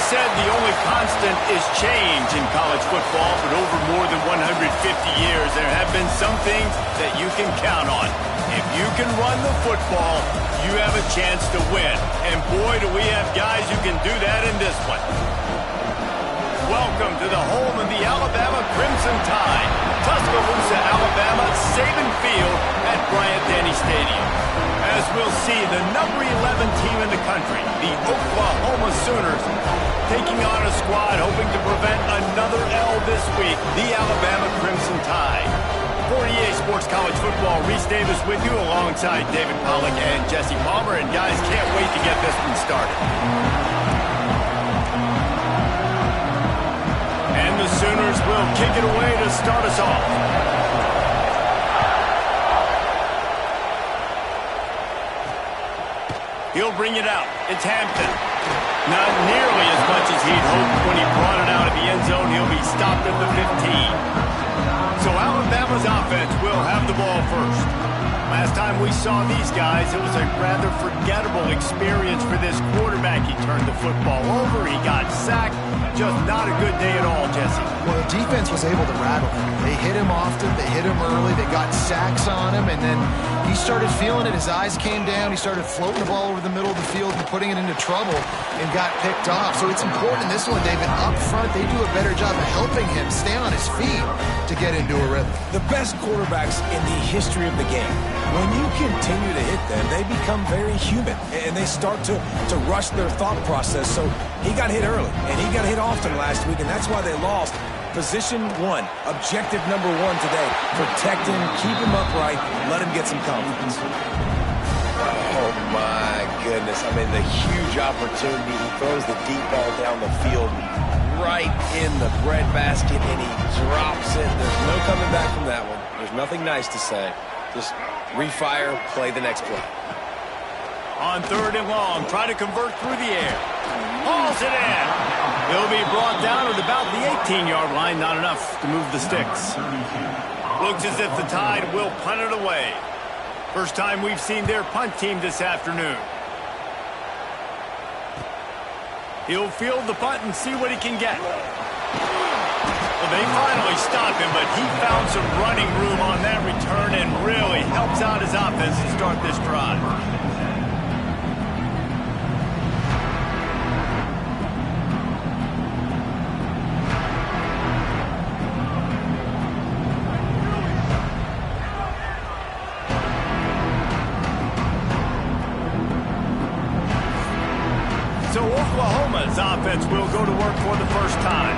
said the only constant is change in college football, but over more than 150 years, there have been some things that you can count on. If you can run the football, you have a chance to win. And boy, do we have guys who can do that in this one. Welcome to the home of the Alabama Crimson Tide, Tuscaloosa, Alabama, Saban Field at Bryant-Denny Stadium. As we'll see, the number 11 team in the country, the Oklahoma Sooners, taking on a squad hoping to prevent another L this week, the Alabama Crimson Tide. For EA Sports College Football, Reese Davis with you alongside David Pollack and Jesse Palmer. And guys, can't wait to get this one started. And the Sooners will kick it away to start us off. He'll bring it out. It's Hampton. Not nearly as much as he'd hoped when he brought it out of the end zone. He'll be stopped at the 15. So Alabama's offense will have the ball first. Last time we saw these guys, it was a rather forgettable experience for this quarterback. He turned the football over. He got sacked. Just not a good day at all, Jesse. Well, the defense was able to rattle him. They hit him often. They hit him early. They got sacks on him, and then he started feeling it. His eyes came down. He started floating the ball over the middle of the field and putting it into trouble and got picked off. So it's important in this one, David. Up front, they do a better job of helping him stay on his feet to get into a rhythm. The best quarterbacks in the history of the game, when you continue to hit them, they become very human, and they start to rush their thought process. So he got hit early, and he got hit often last week, and that's why they lost. Position one, objective number one today. Protect him, keep him upright, let him get some confidence. Oh, my goodness. I mean, the huge opportunity. He throws the deep ball down the field right in the breadbasket, and he drops it. There's no coming back from that one. There's nothing nice to say. Just refire, play the next play. On 3rd and long, try to convert through the air. Hauls it in. He'll be brought down at about the 18-yard line. Not enough to move the sticks. Looks as if the Tide will punt it away. First time we've seen their punt team this afternoon. He'll field the punt and see what he can get. Well, they finally stopped him, but he found some running room on that return and really helps out his offense to start this drive. So Oklahoma's offense will go to work for the first time.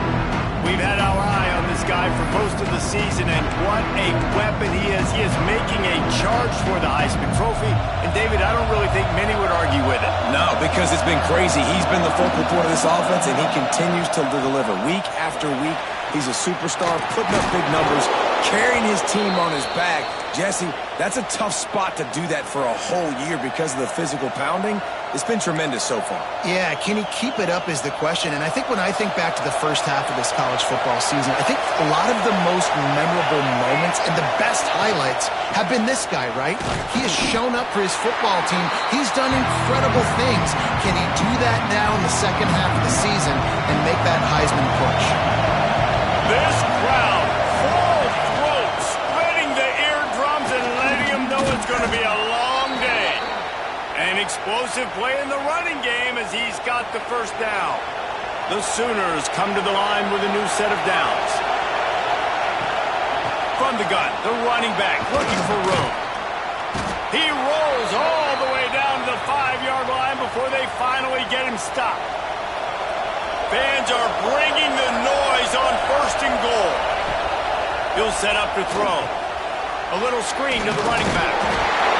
We've had our eye on this guy for most of the season, and what a weapon he is. He is making a charge for the Heisman Trophy. And, David, I don't really think many would argue with it. No, because it's been crazy. He's been the focal point of this offense, and he continues to deliver week after week. He's a superstar, putting up big numbers, carrying his team on his back. Jesse, that's a tough spot to do that for a whole year because of the physical pounding. It's been tremendous so far. Yeah, can he keep it up is the question. And I think when I think back to the first half of this college football season, I think a lot of the most memorable moments and the best highlights have been this guy, right? He has shown up for his football team. He's done incredible things. Can he do that now in the second half of the season and make that Heisman push? This crowd, full throat, spreading the eardrums and letting them know it's going to be a long day. An explosive play in the running game as he's got the first down. The Sooners come to the line with a new set of downs. From the gun, the running back looking for room. He rolls all the way down to the 5-yard line before they finally get him stopped. Fans are bringing the noise on 1st and goal. He'll set up to throw. A little screen to the running back.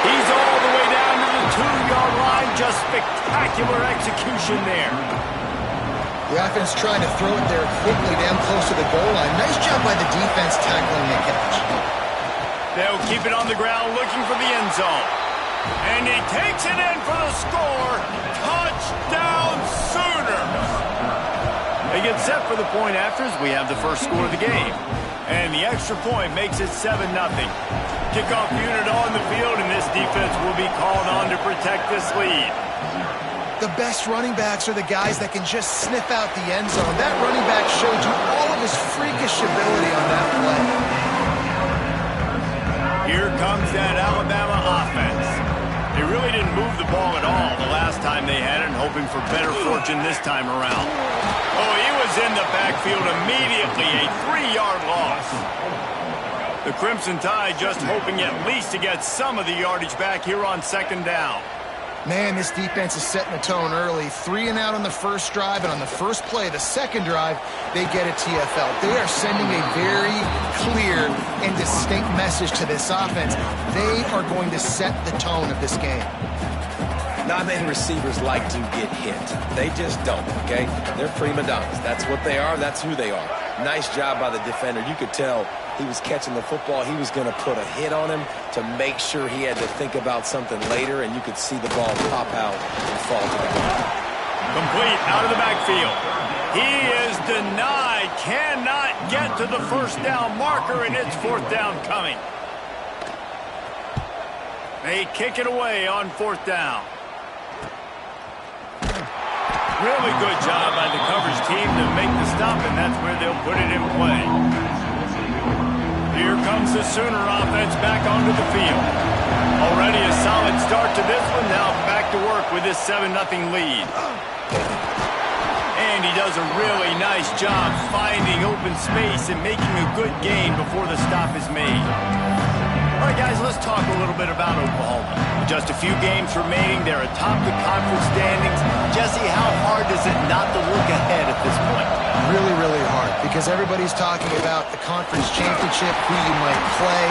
He's all the way down to the 2-yard line. Just spectacular execution there. The offense trying to throw it there quickly down close to the goal line. Nice job by the defense tackling the catch. They'll keep it on the ground looking for the end zone. And he takes it in for the score. Touchdown Sooners. They get set for the point afters. We have the first score of the game. And the extra point makes it 7-0. Kickoff unit on the field, and this defense will be called on to protect this lead. The best running backs are the guys that can just sniff out the end zone. That running back showed you all of his freakish ability on that play. Here comes that Alabama offense. They really didn't move the ball at all the last time they had it, and hoping for better fortune this time around. Oh, he was in the backfield immediately, a 3-yard loss. The Crimson Tide just hoping at least to get some of the yardage back here on second down. Man, this defense is setting the tone early. 3 and out on the first drive, and on the first play, the second drive, they get a TFL. They are sending a very clear and distinct message to this offense. They are going to set the tone of this game. Not many receivers like to get hit. They just don't, okay? They're prima donnas. That's what they are. That's who they are. Nice job by the defender. You could tell he was catching the football. He was going to put a hit on him to make sure he had to think about something later, and you could see the ball pop out and fall to the ground. Complete out of the backfield. He is denied. Cannot get to the first down marker, and it's fourth down coming. They kick it away on fourth down. Really good job by the coverage team to make the stop, and that's where they'll put it in play. Here comes the Sooner offense back onto the field. Already a solid start to this one. Now back to work with this 7-0 lead. And he does a really nice job finding open space and making a good gain before the stop is made. All right, guys, let's talk a little bit about Oklahoma. With just a few games remaining, they're atop the conference standings. Jesse, how hard is it not to look ahead at this point? Really, really hard, because everybody's talking about the conference championship, who you might play.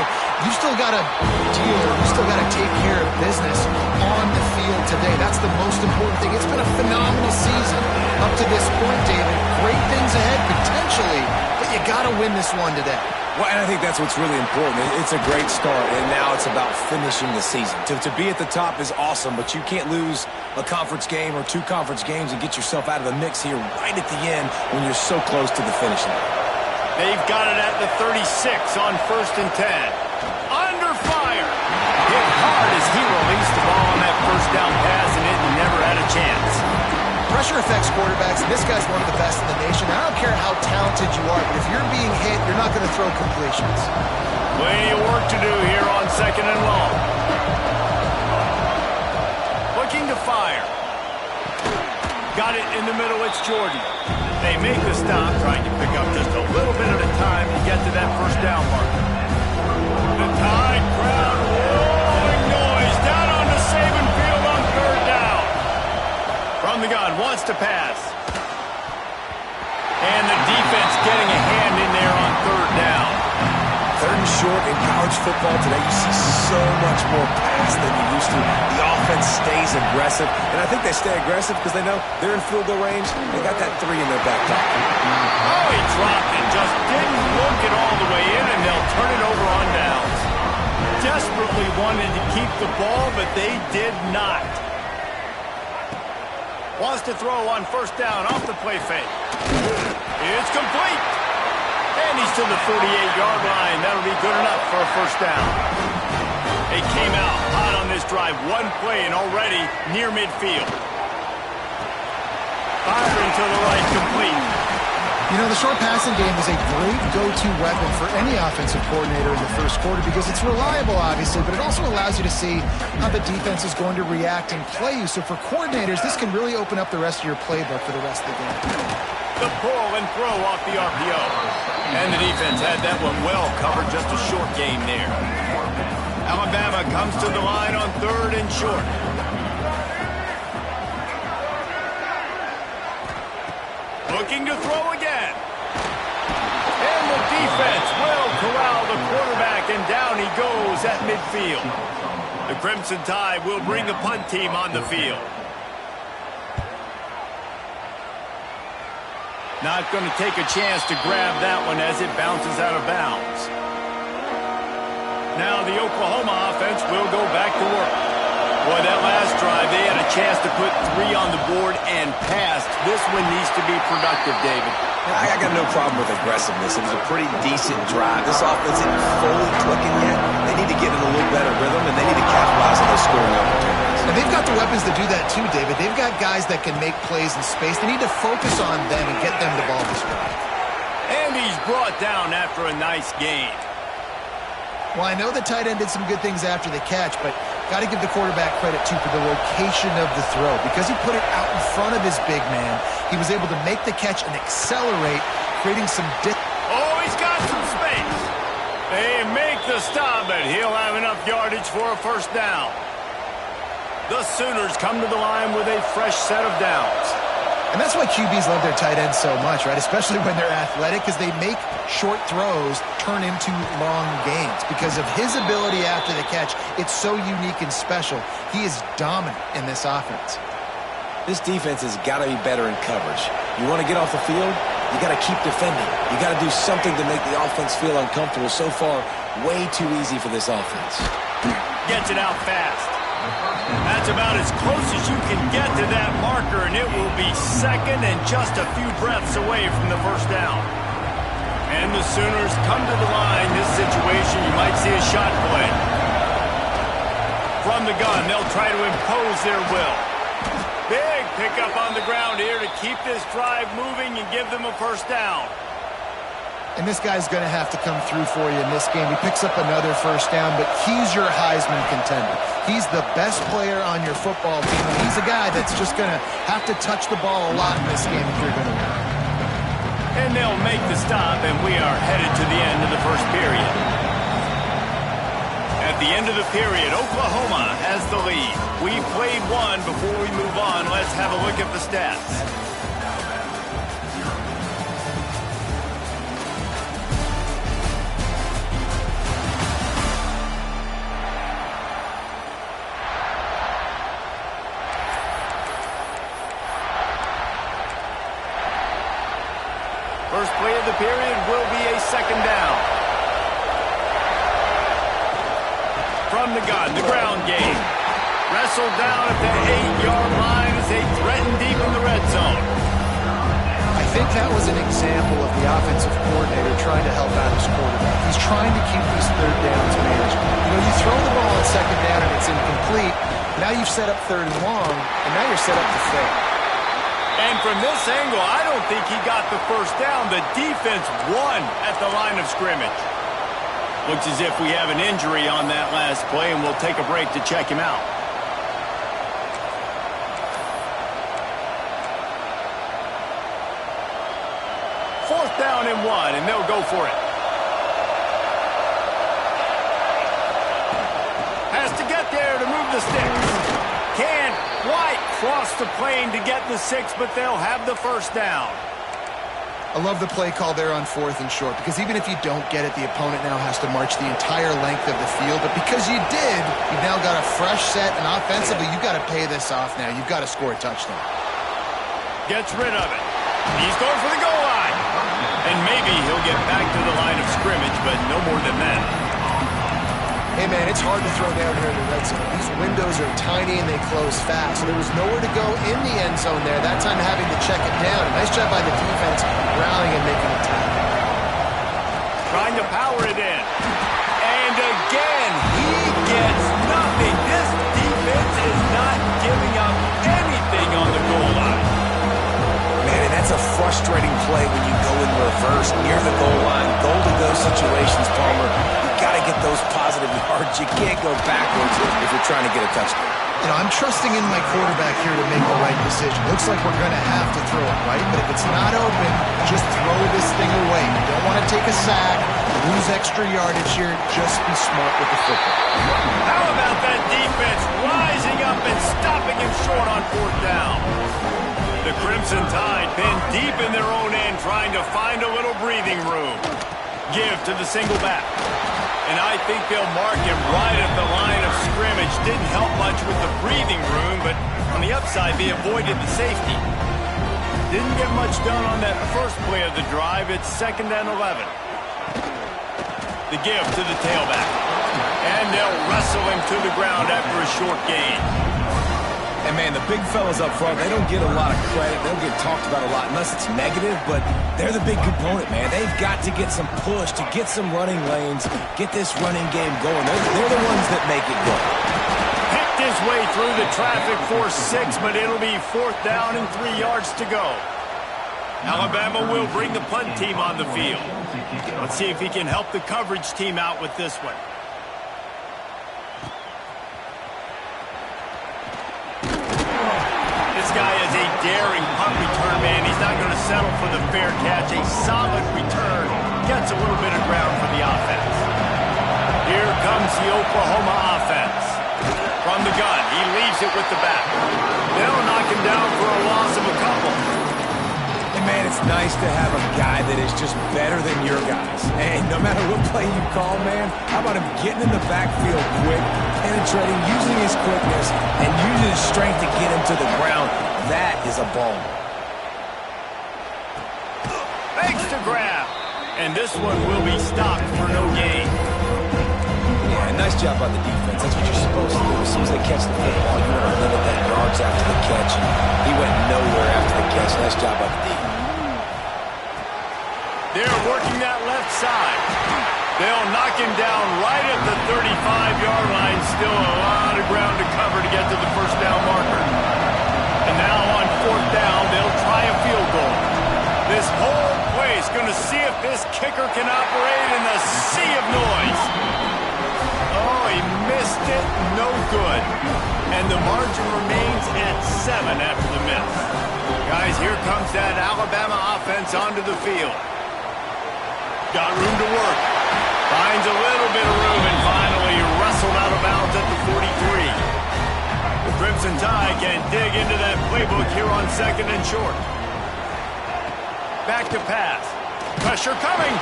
You still got to deal, you still got to take care of business on the field today. That's the most important thing. It's been a phenomenal season up to this point, David. Great things ahead, potentially, but you got to win this one today. Well, and I think that's what's really important. It's a great start, and now it's about finishing the season. To be at the top is awesome, but you can't lose a conference game or 2 conference games and get yourself out of the mix here right at the end when you're so close to the finish line. They've got it at the 36 on 1st and 10. Under fire. Hit hard as he released the ball on that first down pass, and it never had a chance. Pressure affects quarterbacks, and this guy's one of the best in the nation. I don't care how talented you are, but if you're being hit, you're not going to throw completions. Plenty of work to do here on second and long. Looking to fire. Got it in the middle, it's Jordan. They make the stop, trying to pick up just a little bit at a time to get to that first down marker. The Tide crowd rolling noise down on the Saban field on third down. From the gun, wants to pass. And the defense getting a hand in there on third down. Third and short in college football today, you see so much more pass than you used to. The offense stays aggressive, and I think they stay aggressive because they know they're in field goal range. They got that 3 in their back pocket. Oh, he dropped it, just didn't look it all the way in, and they'll turn it over on downs. Desperately wanted to keep the ball, but they did not. Wants to throw on first down off the play fake. It's complete. And he's to the 48-yard line. That'll be good enough for a first down. They came out hot on this drive. One play and already near midfield. Firing to the right, complete. You know, the short passing game is a great go-to weapon for any offensive coordinator in the first quarter because it's reliable, obviously, but it also allows you to see how the defense is going to react and play you. So for coordinators, this can really open up the rest of your playbook for the rest of the game. The pull and throw off the RPO. And the defense had that one well covered, just a short game there. Alabama comes to the line on third and short. Looking to throw again. And the defense will corral the quarterback, and down he goes at midfield. The Crimson Tide will bring the punt team on the field. Not going to take a chance to grab that one as it bounces out of bounds. Now the Oklahoma offense will go back to work. Boy, that last drive, they had a chance to put 3 on the board and passed. This one needs to be productive, David. I got no problem with aggressiveness. It was a pretty decent drive. This offense isn't fully clicking yet. They need to get in a little better rhythm, and they need to capitalize on those scoring opportunities. And they've got the weapons to do that too, David. They've got guys that can make plays in space. They need to focus on them and get them the ball this way. And he's brought down after a nice gain. Well, I know the tight end did some good things after the catch, but got to give the quarterback credit, too, for the location of the throw. Because he put it out in front of his big man, he was able to make the catch and accelerate, creating some Oh, he's got some space. They make the stop, but he'll have enough yardage for a first down. The Sooners come to the line with a fresh set of downs. And that's why QBs love their tight ends so much, right? Especially when they're athletic, because they make short throws turn into long gains. Because of his ability after the catch, it's so unique and special. He is dominant in this offense. This defense has got to be better in coverage. You want to get off the field, you got to keep defending. You got to do something to make the offense feel uncomfortable. So far, way too easy for this offense. Gets it out fast. That's about as close as you can get to that marker, and it will be second and just a few breaths away from the first down. And the Sooners come to the line. This situation, you might see a shot play. From the gun, they'll try to impose their will. Big pickup on the ground here to keep this drive moving and give them a first down. And this guy's going to have to come through for you in this game. He picks up another first down, but he's your Heisman contender. He's the best player on your football team, and he's a guy that's just going to have to touch the ball a lot in this game if you're going to win. And they'll make the stop, and we are headed to the end of the first period. At the end of the period, Oklahoma has the lead. We played one. Before we move on, let's have a look at the stats. First play of the period will be a second down. From the gun, the ground game. Wrestled down at the 8-yard line as they threaten deep in the red zone. I think that was an example of the offensive coordinator trying to help out his quarterback. He's trying to keep these third downs manageable. You know, you throw the ball on second down and it's incomplete. Now you've set up third and long, and now you're set up to fail. And from this angle, I don't think he got the first down. The defense won at the line of scrimmage. Looks as if we have an injury on that last play, and we'll take a break to check him out. Fourth down and 1, and they'll go for it. Has to get there to move the sticks. Can't quite cross the plane to get the 6, but they'll have the first down. I love the play call there on 4th and short, because even if you don't get it, the opponent now has to march the entire length of the field. But because you did, you've now got a fresh set, and offensively, you've got to pay this off now. You've got to score a touchdown. Gets rid of it. He's going for the goal line. And maybe he'll get back to the line of scrimmage, but no more than that. Hey, man, it's hard to throw down here in the red zone. These windows are tiny and they close fast. So there was nowhere to go in the end zone there. That time having to check it down. A nice job by the defense rallying and making a tackle. Trying to power it in. And again, he gets nothing. This defense is not giving up anything on the goal line. Man, and that's a frustrating play when you go in reverse near the goal line. Goal-to-go situations, Palmer. Got to get those positive yards. You can't go backwards if you're trying to get a touchdown. You know, I'm trusting in my quarterback here to make the right decision. Looks like we're going to have to throw it, right? But if it's not open, just throw this thing away. You don't want to take a sack, lose extra yardage here. Just be smart with the football. How about that defense rising up and stopping him short on 4th down? The Crimson Tide pinned deep in their own end, trying to find a little breathing room. Give to the single back. And I think they'll mark him right at the line of scrimmage. Didn't help much with the breathing room, but on the upside, they avoided the safety. Didn't get much done on that first play of the drive. It's 2nd and 11. The give to the tailback. And they'll wrestle him to the ground after a short gain. And, man, the big fellas up front, they don't get a lot of credit. They don't get talked about a lot unless it's negative, but they're the big component, man. They've got to get some push, to get some running lanes, get this running game going. They're the ones that make it go. Picked his way through the traffic for 6, but it'll be 4th down and 3 yards to go. Alabama will bring the punt team on the field. Let's see if he can help the coverage team out with this one. This guy is a daring punt return man. He's not going to settle for the fair catch. A solid return gets a little bit of ground for the offense. Here comes the Oklahoma offense. From the gun, he leaves it with the back. They'll knock him down for a loss of a couple. And man, it's nice to have a guy that is just better than your guys. And no matter what play you call, man, how about him getting in the backfield quick, penetrating, using his quickness, and using his strength to get him to the ground. That is a ball. Fakes to grab. And this one will be stopped for no gain. Yeah, nice job by the defense. That's what you're supposed to do. As soon as they catch the football, you want to limit that yards after the catch. He went nowhere after the catch. Nice job by the defense. They're working that left side. They'll knock him down right at the 35-yard line. Still a lot of ground to cover to get to the 1st down marker. And now on 4th down, they'll try a field goal. This whole place going to see if this kicker can operate in the sea of noise. Oh, he missed it. No good. And the margin remains at 7 after the miss. Guys, here comes that Alabama offense onto the field. Got room to work. Finds a little bit of room and finally wrestled out of bounds at the 43. The Crimson Tide can dig into that playbook here on 2nd and short. Back to pass. Pressure coming.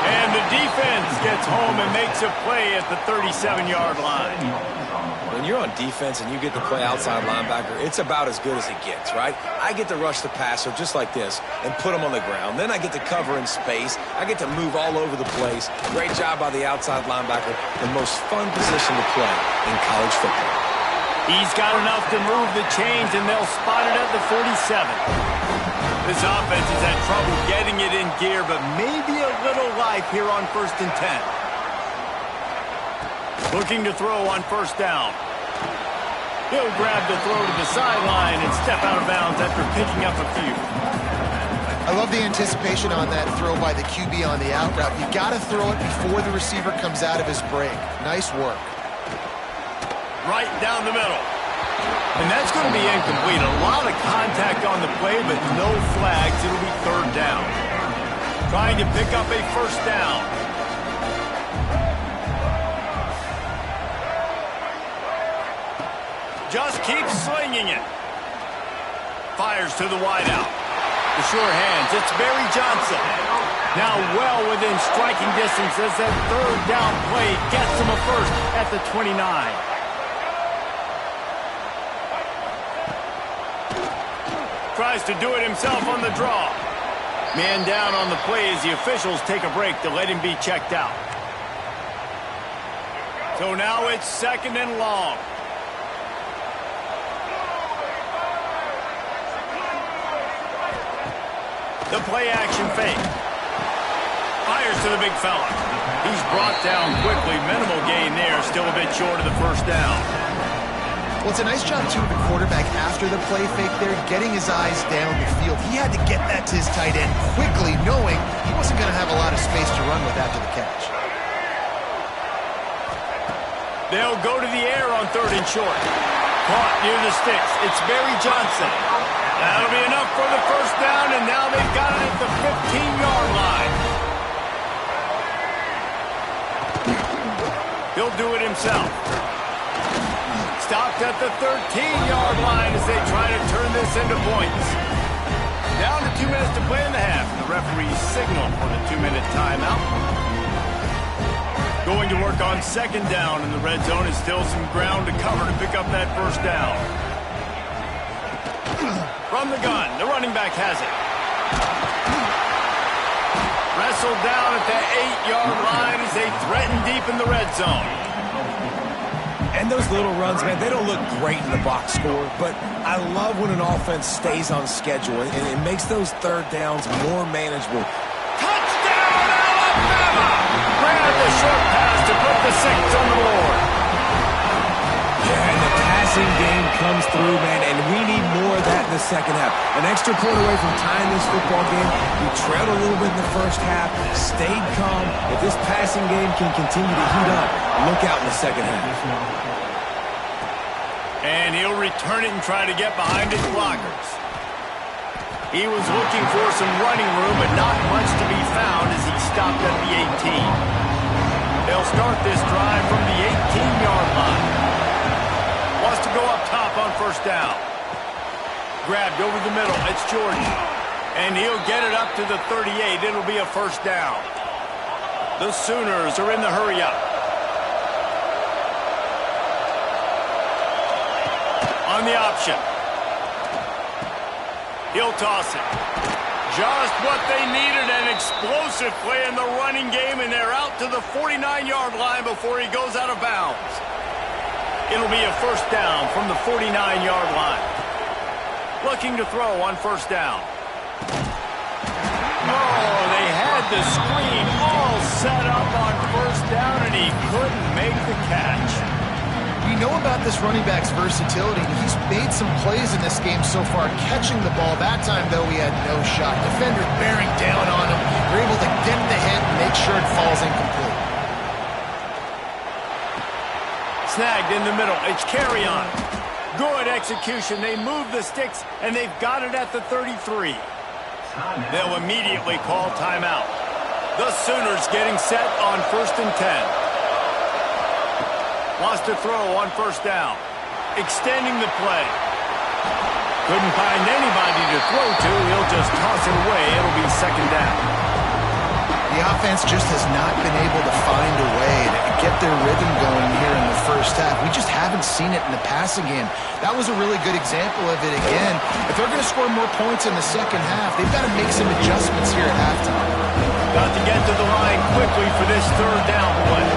And the defense gets home and makes a play at the 37-yard line. When you're on defense and you get to play outside linebacker, it's about as good as it gets, right? I get to rush the passer just like this and put him on the ground. Then I get to cover in space. I get to move all over the place. Great job by the outside linebacker. The most fun position to play in college football. He's got enough to move the chains, and they'll spot it at the 47. This offense has had trouble getting it in gear, but maybe a little life here on 1st and 10. Looking to throw on 1st down. He'll grab the throw to the sideline and step out of bounds after picking up a few. I love the anticipation on that throw by the QB on the out route. You got to throw it before the receiver comes out of his break. Nice work. Right down the middle. And that's going to be incomplete. A lot of contact on the play, but no flags. It'll be 3rd down. Trying to pick up a 1st down. Just keeps slinging it. Fires to the wideout. The sure hands. It's Barry Johnson. Now well within striking distance as that 3rd down play gets him a 1st at the 29. Tries to do it himself on the draw. Man down on the play as the officials take a break to let him be checked out. So now it's 2nd and long. The play action fake. Fires to the big fella. He's brought down quickly. Minimal gain there. Still a bit short of the 1st down. Well, it's a nice job, too, of the quarterback after the play fake there, getting his eyes down the field. He had to get that to his tight end quickly, knowing he wasn't going to have a lot of space to run with after the catch. They'll go to the air on 3rd and short. Caught near the sticks. It's Barry Johnson. That'll be enough for the 1st down, and now they've got it at the 15-yard line. He'll do it himself. Stopped at the 13-yard line as they try to turn this into points. Down to 2 minutes to play in the half. The referee signaled for the 2-minute timeout. Going to work on 2nd down, and the red zone is still some ground to cover to pick up that 1st down. From the gun, the running back has it. Wrestled down at the 8-yard line as they threaten deep in the red zone. And those little runs, man, they don't look great in the box score, but I love when an offense stays on schedule, and it makes those 3rd downs more manageable. Touchdown, Alabama! Grab the short pass to put the 6 on the board. Yeah, and passing game comes through, man, and we need more of that in the second half. An extra point away from tying this football game. We trailed a little bit in the first half, stayed calm. If this passing game can continue to heat up, look out in the second half. And he'll return it and try to get behind his blockers. He was looking for some running room, but not much to be found as he stopped at the 18. They'll start this drive from the 18-yard line. Wants to go up top on first down. Grabbed over the middle. It's Jordan. And he'll get it up to the 38. It'll be a first down. The Sooners are in the hurry-up. On the option. He'll toss it. Just what they needed, an explosive play in the running game, and they're out to the 49-yard line before he goes out of bounds. It'll be a first down from the 49-yard line. Looking to throw on first down. Oh, they had the screen all set up on first down, and he couldn't make the catch. You know about this running back's versatility. He's made some plays in this game so far, catching the ball. That time, though, he had no shot. Defender bearing down on him. They're able to get the hit and make sure it falls incomplete. Snagged in the middle. It's carry on. Good execution. They move the sticks, and they've got it at the 33. They'll immediately call timeout. The Sooners getting set on 1st and 10. Wants to throw on first down. Extending the play. Couldn't find anybody to throw to. He'll just toss it away. It'll be second down. The offense just has not been able to find a way to get their rhythm going here in the first half. We just haven't seen it in the passing game. That was a really good example of it again. If they're going to score more points in the second half, they've got to make some adjustments here at halftime. Got to get to the line quickly for this third down play.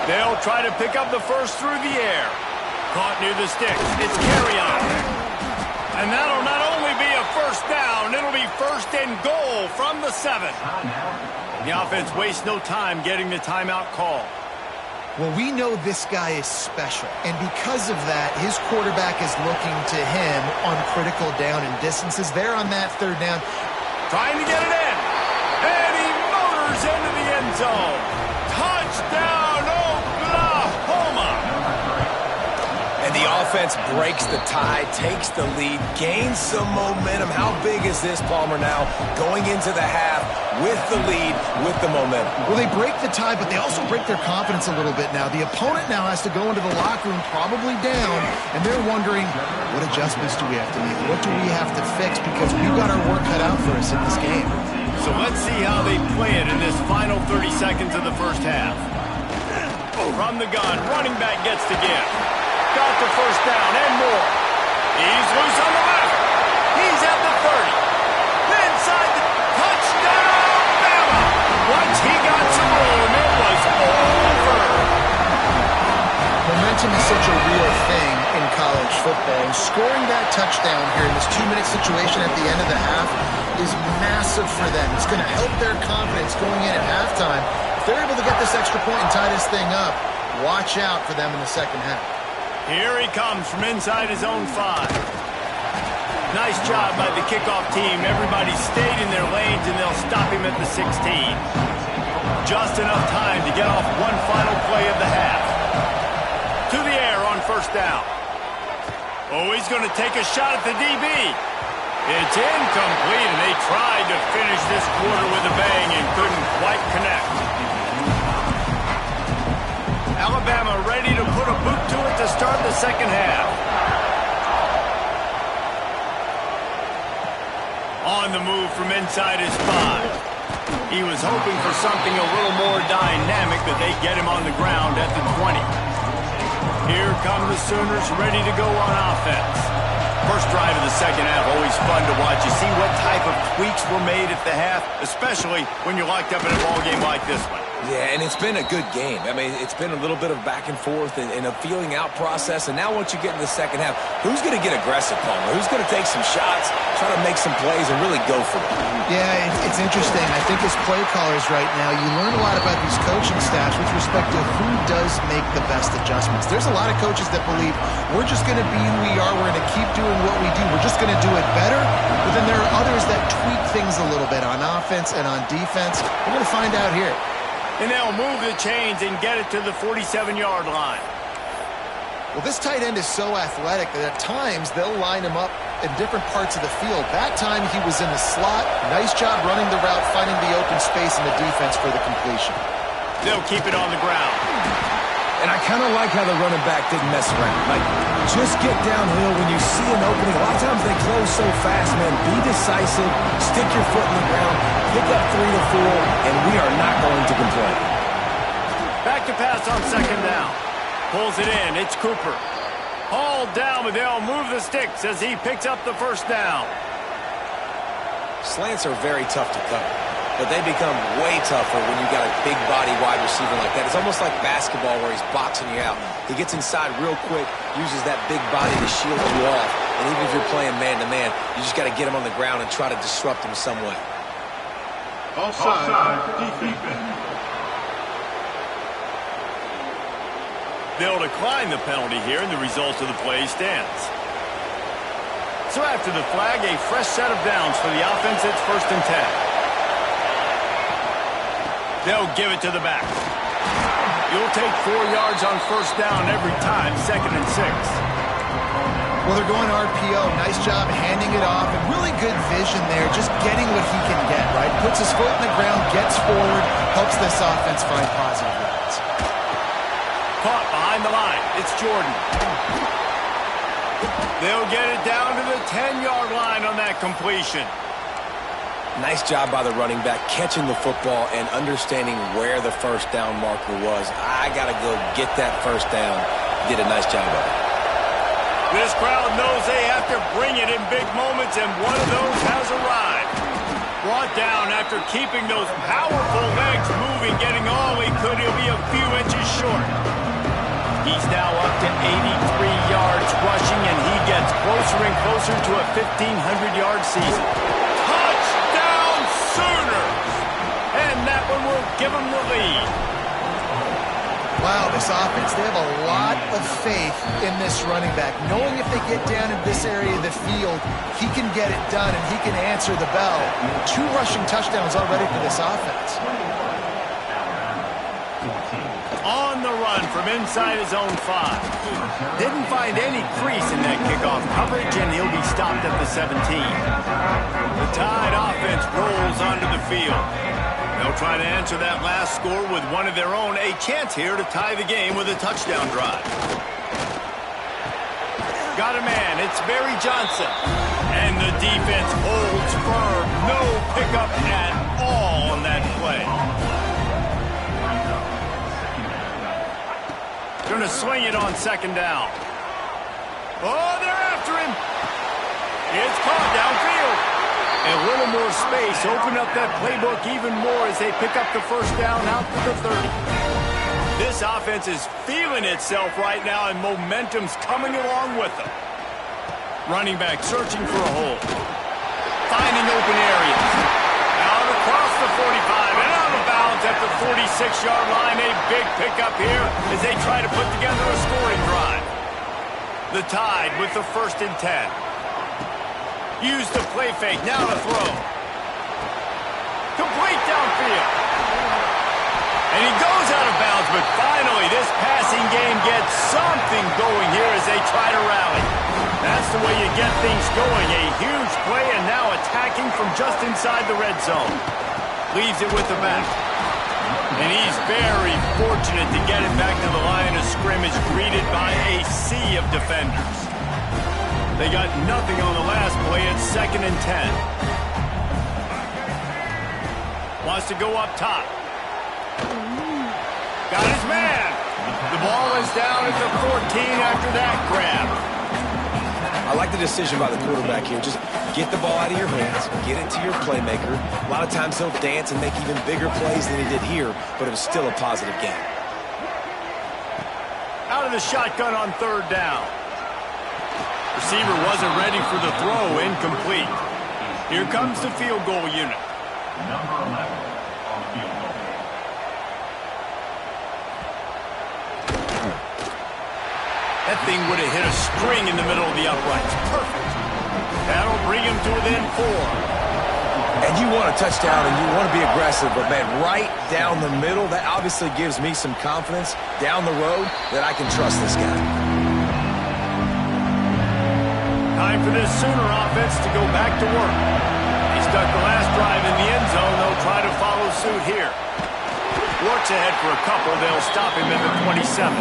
They'll try to pick up the first through the air. Caught near the sticks. It's carry on. And that'll not only be a first down, it'll be first and goal from the 7. The offense wastes no time getting the timeout call. Well, we know this guy is special, and because of that, his quarterback is looking to him on critical down and distances. There on that third down. Trying to get it in. And he motors into the end zone. Touchdown, Oklahoma! And the offense breaks the tie, takes the lead, gains some momentum. How big is this, Palmer, now? Going into the half with the lead, with the momentum. Well, they break the tie, but they also break their confidence a little bit now. The opponent now has to go into the locker room probably down, and they're wondering, what adjustments do we have to make? What do we have to fix? Because we've got our work cut out for us in this game. So let's see how they play it in this final 30 seconds of the first half. From the gun, running back gets the give. Got the first down and more. He's loose on the left. He's at the 30. Inside the touchdown, Bama. Once he got some room, it was over. Momentum is such a real thing in college football, and scoring that touchdown here in this 2-minute situation at the end of the half is massive for them. It's going to help their confidence going in at halftime. If they're able to get this extra point and tie this thing up, watch out for them in the second half. Here he comes from inside his own 5. Nice job by the kickoff team. Everybody stayed in their lanes, and they'll stop him at the 16. Just enough time to get off one final play of the half. To the air on first down. Oh, he's going to take a shot at the DB. It's incomplete, and they tried to finish this quarter with a bang and couldn't quite connect. Alabama ready to put a boot to it to start the second half. On the move from inside his 5. He was hoping for something a little more dynamic, but they get him on the ground at the 20. Here come the Sooners ready to go on offense. First drive of the second half, always fun to watch. You see what type of tweaks were made at the half, especially when you're locked up in a ball game like this one. Yeah, and it's been a good game. I mean, it's been a little bit of back and forth and a feeling out process. And now once you get in the second half, who's going to get aggressive, Palmer? Who's going to take some shots, try to make some plays, and really go for it? Yeah, it's interesting. I think as play callers right now, you learn a lot about these coaching staffs with respect to who does make the best adjustments. There's a lot of coaches that believe we're just going to be who we are. We're going to keep doing what we do. We're just going to do it better. But then there are others that tweak things a little bit on offense and on defense. We're going to find out here. And they'll move the chains and get it to the 47-yard line. Well, this tight end is so athletic that at times they'll line him up in different parts of the field. That time he was in the slot. Nice job running the route, finding the open space in the defense for the completion. They'll keep it on the ground. And I kind of like how the running back didn't mess around. Like, just get downhill when you see an opening. A lot of times they close so fast, man. Be decisive, stick your foot in the ground, pick up 3 to 4, and we are not going to complain. Back to pass on second down. Pulls it in. It's Cooper. Hauled down, but they'll move the sticks as he picks up the first down. Slants are very tough to cover, but they become way tougher when you got a big body wide receiver like that. It's almost like basketball where he's boxing you out. He gets inside real quick, uses that big body to shield you off, and even if you're playing man-to-man, you just got to get him on the ground and try to disrupt him some way. Offside defense. They'll decline the penalty here, and the result of the play stands. So after the flag, a fresh set of downs for the offense. It's 1st and 10. They'll give it to the back. You'll take 4 yards on first down every time, 2nd and 6. Well, they're going RPO. Nice job handing it off, and really good vision there, just getting what he can get, right? Puts his foot in the ground, gets forward, helps this offense find positive routes. Caught behind the line. It's Jordan. They'll get it down to the 10-yard line on that completion. Nice job by the running back, catching the football and understanding where the first down marker was. I got to go get that first down. Did a nice job of it. This crowd knows they have to bring it in big moments, and one of those has arrived. Brought down after keeping those powerful legs moving, getting all he could. He'll be a few inches short. He's now up to 83 yards rushing, and he gets closer and closer to a 1,500-yard season. Touchdown Sooners! And that one will give them the lead. Wow, this offense, they have a lot of faith in this running back, knowing if they get down in this area of the field, he can get it done and he can answer the bell. 2 rushing touchdowns already for this offense. On the run from inside his own 5. Didn't find any crease in that kickoff coverage, and he'll be stopped at the 17. The Tide offense rolls onto the field. They'll try to answer that last score with one of their own. A chance here to tie the game with a touchdown drive. Got a man. It's Barry Johnson. And the defense holds firm. No pickup at all on that play. Going to swing it on second down. Oh, they're after him. It's caught downfield. A little more space. Open up that playbook even more as they pick up the first down out to the 30. This offense is feeling itself right now, and momentum's coming along with them. Running back searching for a hole. Finding open areas. Out across the 45 and out of bounds at the 46-yard line. A big pickup here as they try to put together a scoring drive. The Tide with the 1st and 10. Use the play fake, now to throw. Complete downfield. And he goes out of bounds, but finally this passing game gets something going here as they try to rally. That's the way you get things going. A huge play, and now attacking from just inside the red zone. Leaves it with the back. And he's very fortunate to get it back to the line of scrimmage, greeted by a sea of defenders. They got nothing on the last play. It's 2nd and 10. Wants to go up top. Got his man. The ball is down at the 14 after that grab. I like the decision by the quarterback here. Just Get the ball out of your hands, get it to your playmaker. A lot of times he'll dance and make even bigger plays than he did here, but it was still a positive game. Out of the shotgun on third down. Receiver wasn't ready for the throw, incomplete. Here comes the field goal unit. Number 11 on field goal. That thing would have hit a string in the middle of the uprights. Perfect. That'll bring him to within 4. And you want a touchdown and you want to be aggressive, but man, right down the middle, that obviously gives me some confidence down the road that I can trust this guy. Time for this Sooner offense to go back to work. He stuck the last drive in the end zone. They'll try to follow suit here. Works ahead for a couple. They'll stop him at the 27.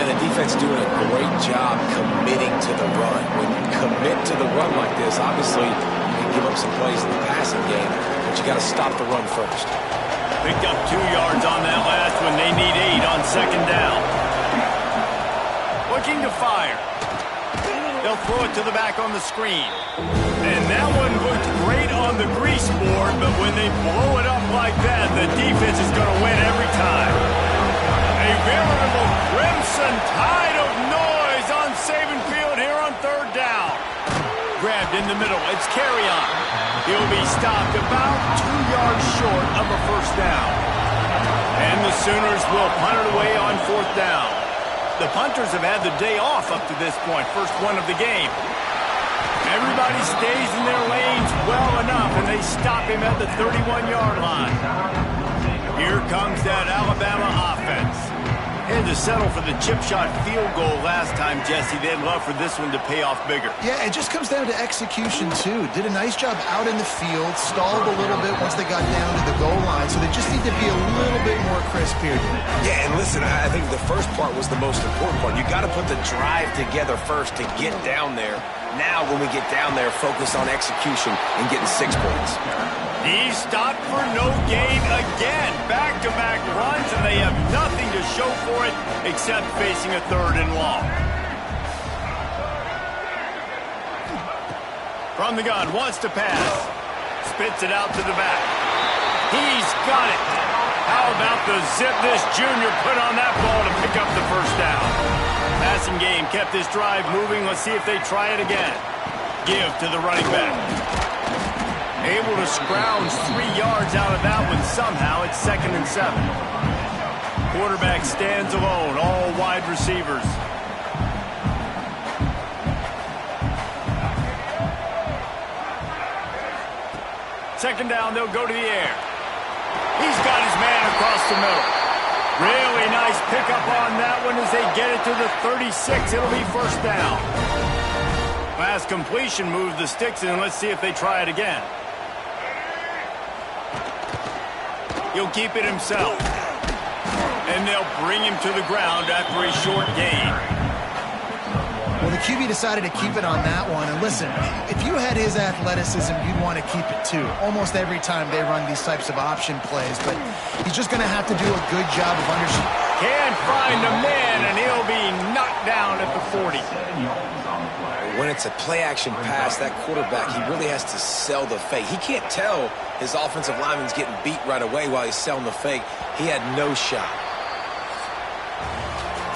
And the defense doing a great job committing to the run. When you commit to the run like this, obviously you can give up some plays in the passing game, but you got to stop the run first. Picked up 2 yards on that last one. They need 8 on second down. Looking to fire. They'll throw it to the back on the screen. And that one looked great on the grease board, but when they blow it up like that, the defense is going to win every time. A veritable crimson tide of noise on Saban Field here on third down. Grabbed in the middle. It's carry on. He'll be stopped about 2 yards short of a first down. And the Sooners will punt it away on fourth down. The punters have had the day off up to this point. First one of the game. Everybody stays in their lanes well enough, and they stop him at the 31-yard line. Here comes that Alabama offense. Had to settle for the chip shot field goal last time, Jesse. They'd love for this one to pay off bigger. Yeah, it just comes down to execution, too. Did a nice job out in the field, stalled a little bit once they got down to the goal line, so they just need to be a little bit more crisp here. Yeah, and listen, I think the first part was the most important part. You got to put the drive together first to get down there. Now, when we get down there, focus on execution and getting 6 points. He's stopped for no gain again. Back-to-back runs, and they have nothing to show for it except facing a 3rd and long. From the gun, wants to pass. Spits it out to the back. He's got it. How about the zip this junior put on that ball to pick up the first down? Passing game kept this drive moving. Let's see if they try it again. Give to the running back. Able to scrounge 3 yards out of that one somehow. It's 2nd and 7. Quarterback stands alone, all wide receivers. Second down, they'll go to the air. He's got his man across the middle. Really nice pickup on that one as they get it to the 36. It'll be first down. Last completion moved the sticks in. Let's see if they try it again. He'll keep it himself. And they'll bring him to the ground after a short gain. Well, the QB decided to keep it on that one. And listen, if you had his athleticism, you'd want to keep it too. Almost every time they run these types of option plays. But he's just going to have to do a good job of understanding. Can't find a man, and he'll be knocked down at the 40. When it's a play-action pass, that quarterback, he really has to sell the fake. He can't tell his offensive lineman's getting beat right away while he's selling the fake. He had no shot.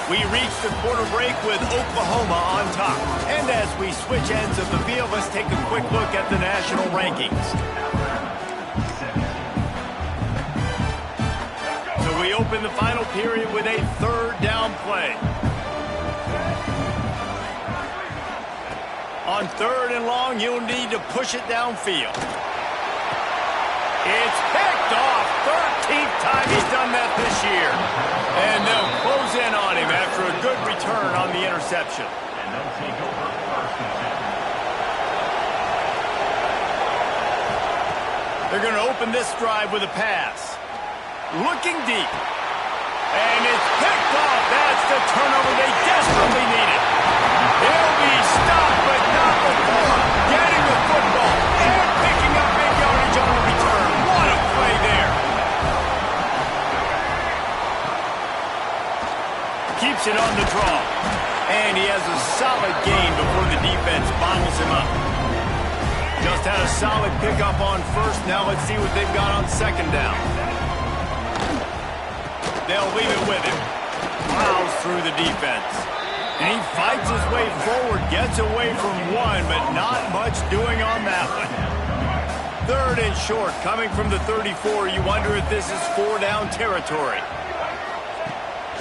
We reach the quarter break with Oklahoma on top. And as we switch ends of the field, let's take a quick look at the national rankings. So we open the final period with a 3rd down play. On 3rd and long, you'll need to push it downfield. It's picked off. 13th time he's done that this year. And they'll close in on him after a good return on the interception. And they'll take over first and 10. They're going to open this drive with a pass. Looking deep. And it's picked off. That's the turnover they desperately needed. He'll be stopped, but not before getting the football and picking up big yardage on the return. What a play there. Keeps it on the draw. And he has a solid gain before the defense bottles him up. Just had a solid pickup on first. Now let's see what they've got on second down. They'll leave it with him. Plows through the defense. And he fights his way forward, gets away from one, but not much doing on that one. Third and short, coming from the 34. You wonder if this is 4-down territory.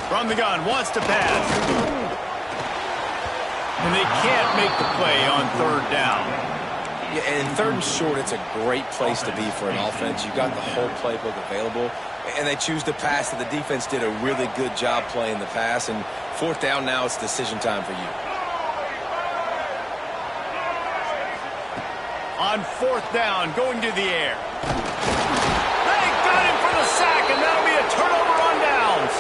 From the gun, wants to pass. And they can't make the play on third down. Yeah, and third and short, it's a great place to be for an offense. You've got the whole playbook available, and they choose to pass. And the defense did a really good job playing the pass. And fourth down now, it's decision time for you. On fourth down, going to the air. They got him for the sack, and that'll be a turnover on downs.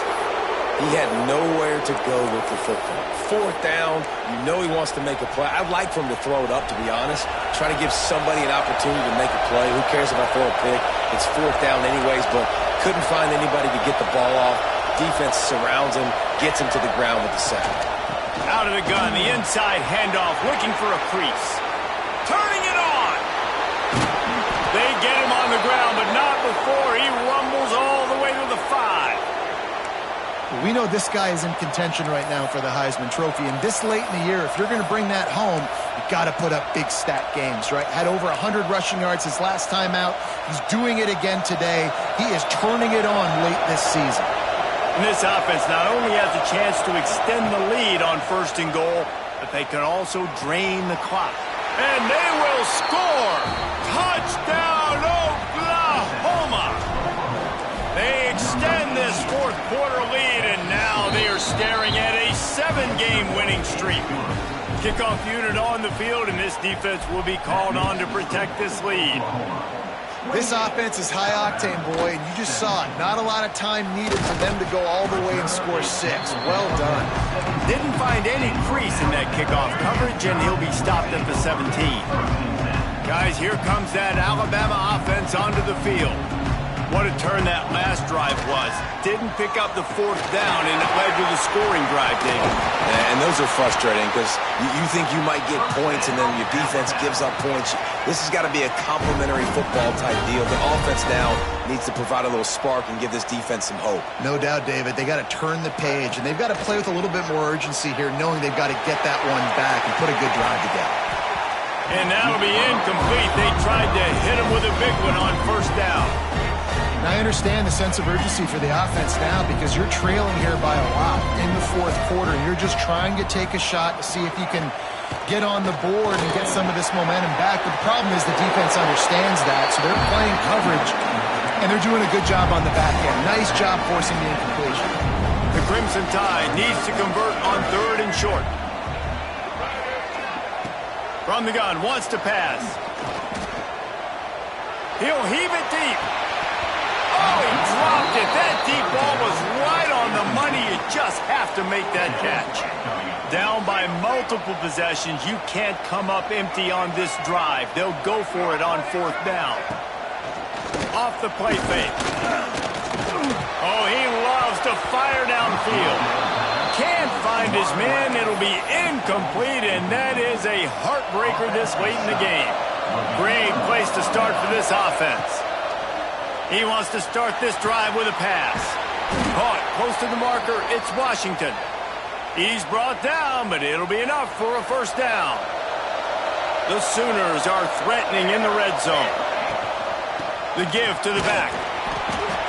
He had nowhere to go with the football. Fourth down, you know he wants to make a play. I'd like for him to throw it up, to be honest. Try to give somebody an opportunity to make a play. Who cares if I throw a pick? It's fourth down anyways, but couldn't find anybody to get the ball off. Defense surrounds him, gets him to the ground with the sack. Out of the gun, the inside handoff, looking for a crease. Turning it on. They get him on the ground, but not before he rumbles all the way to the 5. We know this guy is in contention right now for the Heisman Trophy, and this late in the year, if you're going to bring that home, you've got to put up big stat games, right? Had over 100 rushing yards his last time out. He's doing it again today. He is turning it on late this season. And this offense not only has a chance to extend the lead on first and goal, but they can also drain the clock. And they will score! Touchdown, Oklahoma! They extend this fourth quarter lead, and now they are staring at a 7-game winning streak. Kickoff unit on the field, and this defense will be called on to protect this lead. This offense is high octane, boy, and you just saw it. Not a lot of time needed for them to go all the way and score 6. Well done. Didn't find any crease in that kickoff coverage, and he'll be stopped at the 17. Guys, here comes that Alabama offense onto the field. What a turn that last drive was. Didn't pick up the fourth down, and it led to the scoring drive, David. And those are frustrating because you think you might get points, and then your defense gives up points. This has got to be a complementary football type deal. The offense now needs to provide a little spark and give this defense some hope. No doubt, David. They got to turn the page, and they've got to play with a little bit more urgency here, knowing they've got to get that one back and put a good drive together. And that'll be incomplete. They tried to hit him with a big one on first down. And I understand the sense of urgency for the offense now because you're trailing here by a lot in the fourth quarter. You're just trying to take a shot to see if you can get on the board and get some of this momentum back. But the problem is the defense understands that, so they're playing coverage, and they're doing a good job on the back end. Nice job forcing the incompletion. The Crimson Tide needs to convert on third and short. From the gun, wants to pass. He'll heave it deep. Oh, he dropped it. That deep ball was right on the money. You just have to make that catch. Down by multiple possessions, you can't come up empty on this drive. They'll go for it on fourth down. Off the play fake. Oh, he loves to fire downfield. Can't find his man. It'll be incomplete, and that is a heartbreaker this late in the game. Great place to start for this offense. He wants to start this drive with a pass. Caught close to the marker. It's Washington. He's brought down, but it'll be enough for a first down. The Sooners are threatening in the red zone. The give to the back.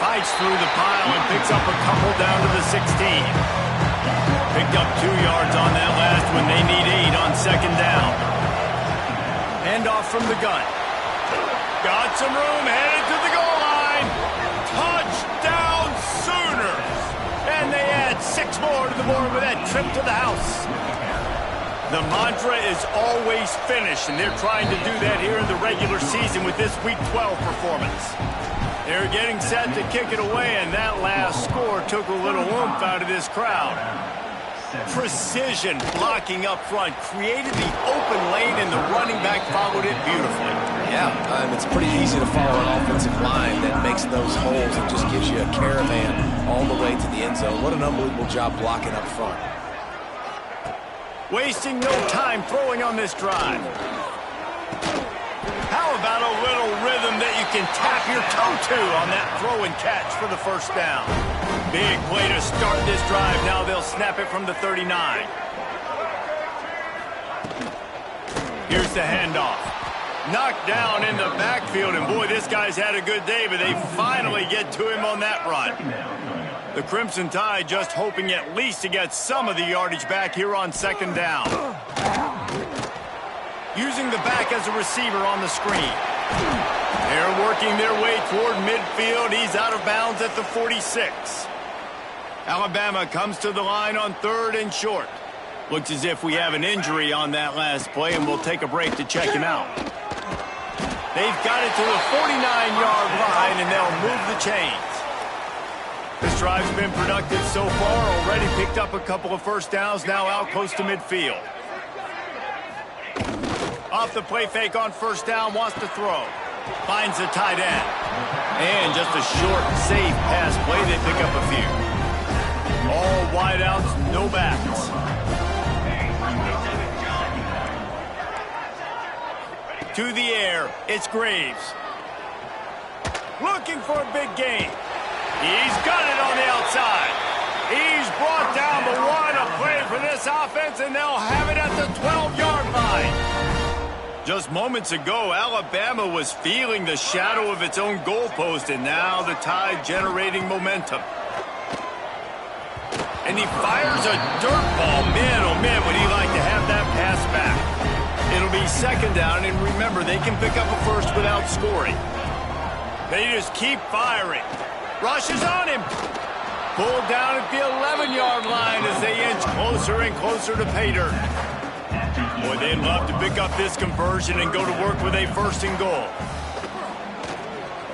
Fights through the pile and picks up a couple down to the 16. Picked up 2 yards on that last one. They need 8 on second down. Handoff from the gun. Got some room, headed to the goal line. Touchdown Sooners! And they add 6 more to the board with that trip to the house. The mantra is always finish, and they're trying to do that here in the regular season with this Week 12 performance. They're getting set to kick it away, and that last score took a little oomph out of this crowd. Precision blocking up front created the open lane, and the running back followed it beautifully. Yeah, it's pretty easy to follow an offensive line that makes those holes and just gives you a caravan all the way to the end zone. What an unbelievable job blocking up front. Wasting no time throwing on this drive. How about a little rhythm that you can tap your toe to on that throw and catch for the first down? Big play to start this drive. Now they'll snap it from the 39. Here's the handoff. Knocked down in the backfield, and boy, this guy's had a good day, but they finally get to him on that run. The Crimson Tide just hoping at least to get some of the yardage back here on second down. Using the back as a receiver on the screen. They're working their way toward midfield. He's out of bounds at the 46. Alabama comes to the line on 3rd and short. Looks as if we have an injury on that last play, and we'll take a break to check him out. They've got it to the 49-yard line, and they'll move the chains. This drive's been productive so far. Already picked up a couple of first downs, now out close to midfield. Off the play fake on first down, wants to throw. Finds the tight end. And just a short, safe pass play. They pick up a few. All wideouts, no backs. To the air, it's Graves. Looking for a big gain. He's got it on the outside. He's brought down the one. A play for this offense, and they'll have it at the 12-yard line. Just moments ago, Alabama was feeling the shadow of its own goalpost, and now the Tide generating momentum. And he fires a dirt ball. Man, oh man, would he like to have that pass back. It'll be second down, and remember, they can pick up a first without scoring. They just keep firing. Rush is on him. Pulled down at the 11-yard line as they inch closer and closer to pay dirt. Boy, they'd love to pick up this conversion and go to work with a 1st and goal.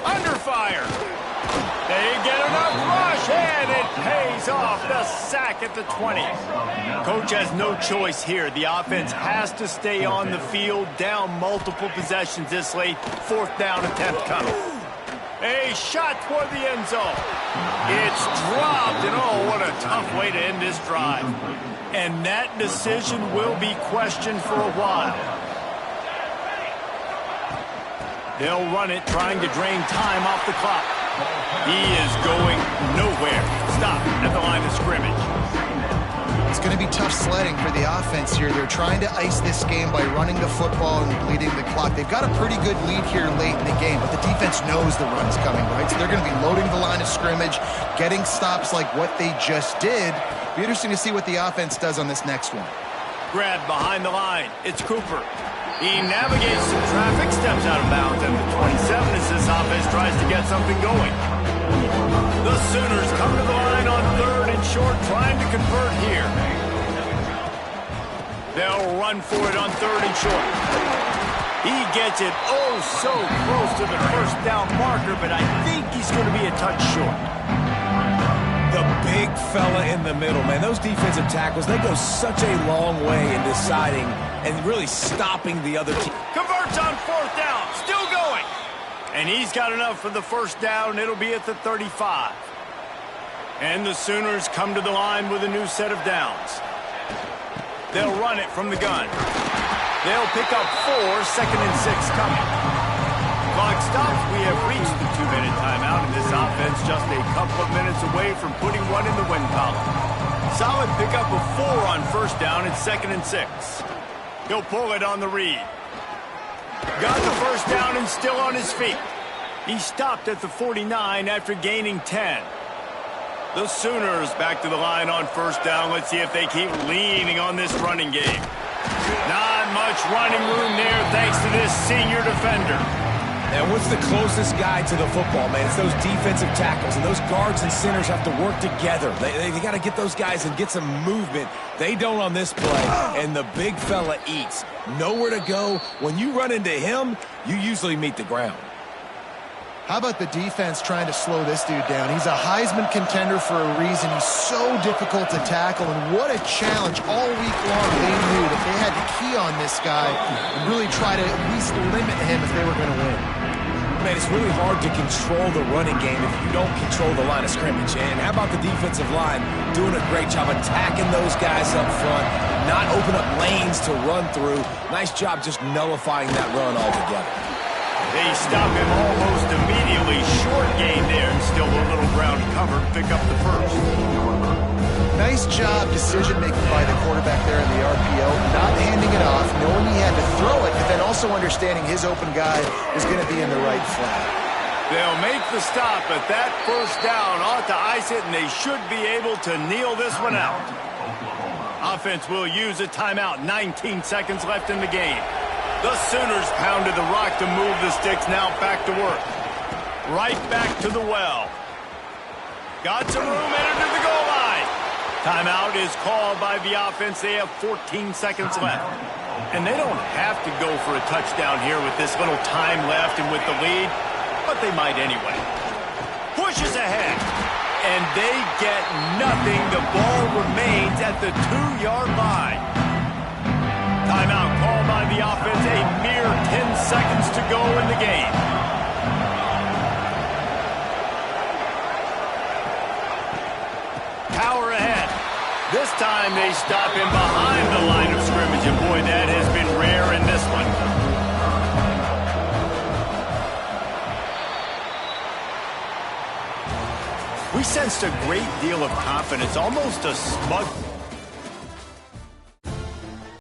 Under fire. They get enough rush, and it pays off. The sack at the 20. Coach has no choice here. The offense has to stay on the field, down multiple possessions this late. 4th down attempt coming. A shot toward the end zone. It's dropped, and oh, what a tough way to end this drive. And that decision will be questioned for a while. They'll run it, trying to drain time off the clock. He is going nowhere. Stop at the line of scrimmage. It's going to be tough sledding for the offense here. They're trying to ice this game by running the football and bleeding the clock. They've got a pretty good lead here late in the game, but the defense knows the run's coming, right? So they're going to be loading the line of scrimmage, getting stops like what they just did. Be interesting to see what the offense does on this next one. Grab behind the line. It's Cooper. He navigates some traffic, steps out of bounds at the 27 as this offense tries to get something going. The Sooners come to the line on 3rd and short, trying to convert here. They'll run for it on 3rd and short. He gets it oh so close to the first down marker, but I think he's going to be a touch short. The big fella in the middle, man. Those defensive tackles, they go such a long way in deciding and really stopping the other team. Converts on 4th down, still going. And he's got enough for the first down. It'll be at the 35. And the Sooners come to the line with a new set of downs. They'll run it from the gun. They'll pick up 4, 2nd and 6 coming. Clock stops. We have reached the 2-minute timeout, and this offense just a couple of minutes away from putting one in the win column. Solid pickup of 4 on first down and 2nd and 6. He'll pull it on the read. Got the first down and still on his feet. He stopped at the 49 after gaining 10. The Sooners back to the line on first down. Let's see if they keep leaning on this running game. Not much running room there thanks to this senior defender. And what's the closest guy to the football, man? It's those defensive tackles, and those guards and centers have to work together. They got to get those guys and get some movement. They don't on this play, and the big fella eats. Nowhere to go. When you run into him, you usually meet the ground. How about the defense trying to slow this dude down? He's a Heisman contender for a reason. He's so difficult to tackle, and what a challenge all week long. They knew that they had to key on this guy and really try to at least limit him if they were going to win. Man, it's really hard to control the running game if you don't control the line of scrimmage. And how about the defensive line doing a great job attacking those guys up front, not open up lanes to run through. Nice job just nullifying that run altogether. They stop him almost immediately. Short gain there, and still a little ground covered. Pick up the first. Nice job decision-making by the quarterback there in the RPO. Not handing it off, knowing he had to throw it, but then also understanding his open guy was going to be in the right flat. They'll make the stop, but that first down ought to ice it, and they should be able to kneel this one out. Offense will use a timeout. 19 seconds left in the game. The Sooners pounded the rock to move the sticks. Now back to work. Right back to the well. Got some room, entered to the goal line. Timeout is called by the offense. They have 14 seconds left. And they don't have to go for a touchdown here with this little time left and with the lead, but they might anyway. Pushes ahead, and they get nothing. The ball remains at the 2-yard line. Timeout called by the offense. A mere 10 seconds to go in the game. Power ahead. This time they stop him behind the line of scrimmage, and boy, that has been rare in this one. We sensed a great deal of confidence, almost a smug